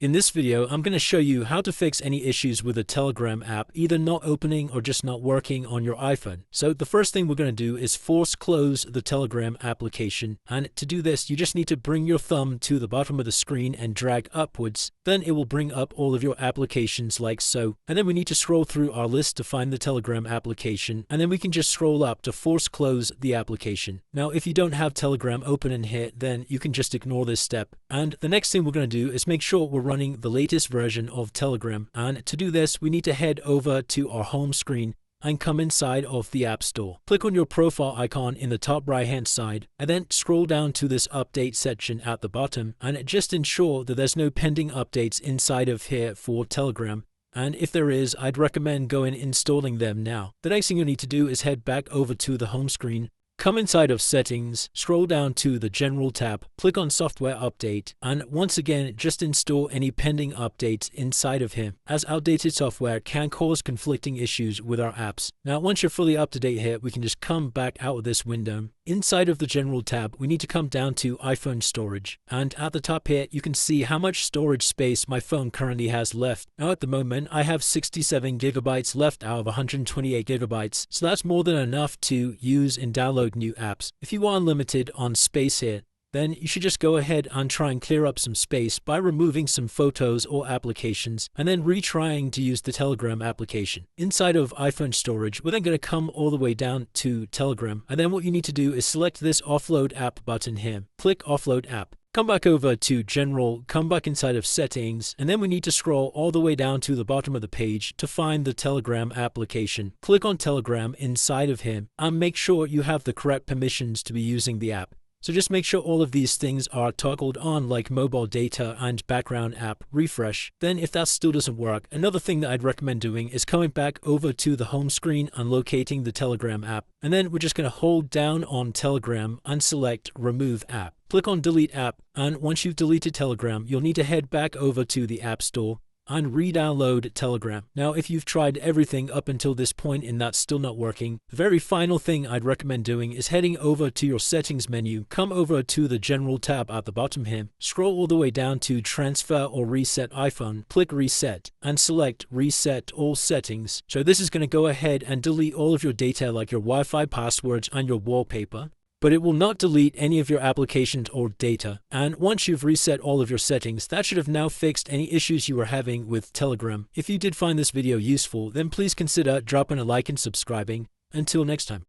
In this video, I'm going to show you how to fix any issues with the Telegram app either not opening or just not working on your iPhone. So the first thing we're going to do is force close the Telegram application, and to do this you just need to bring your thumb to the bottom of the screen and drag upwards. Then it will bring up all of your applications like so, and then we need to scroll through our list to find the Telegram application, and then we can just scroll up to force close the application. Now if you don't have Telegram open in here, then you can just ignore this step, and the next thing we're going to do is make sure we're running the latest version of Telegram. And to do this, we need to head over to our home screen and come inside of the App Store. Click on your profile icon in the top right hand side and then scroll down to this update section at the bottom, and just ensure that there's no pending updates inside of here for Telegram. And if there is, I'd recommend going and installing them now. The next thing you need to do is head back over to the home screen. Come inside of Settings, scroll down to the General tab, click on Software Update, and once again just install any pending updates inside of here, as outdated software can cause conflicting issues with our apps. Now once you're fully up to date here, we can just come back out of this window. Inside of the General tab, we need to come down to iPhone storage, and at the top here you can see how much storage space my phone currently has left. Now at the moment I have 67 gigabytes left out of 128 gigabytes, so that's more than enough to use and download new apps. If you are unlimited on space here, then you should just go ahead and try and clear up some space by removing some photos or applications and then retrying to use the Telegram application. Inside of iPhone storage, we're then going to come all the way down to Telegram, and then what you need to do is select this Offload App button here. Click Offload App. Come back over to General, come back inside of Settings, and then we need to scroll all the way down to the bottom of the page to find the Telegram application. Click on Telegram inside of here and make sure you have the correct permissions to be using the app. So just make sure all of these things are toggled on, like mobile data and background app refresh. Then if that still doesn't work, another thing that I'd recommend doing is coming back over to the home screen and locating the Telegram app. And then we're just going to hold down on Telegram and select Remove App. Click on Delete App, and once you've deleted Telegram, you'll need to head back over to the App Store and re-download Telegram. Now if you've tried everything up until this point and that's still not working, the very final thing I'd recommend doing is heading over to your settings menu, come over to the General tab at the bottom here, scroll all the way down to Transfer or Reset iPhone, click Reset and select Reset All Settings. So this is going to go ahead and delete all of your data like your Wi-Fi passwords and your wallpaper, but it will not delete any of your applications or data. And once you've reset all of your settings, that should have now fixed any issues you were having with Telegram. If you did find this video useful, then please consider dropping a like and subscribing. Until next time.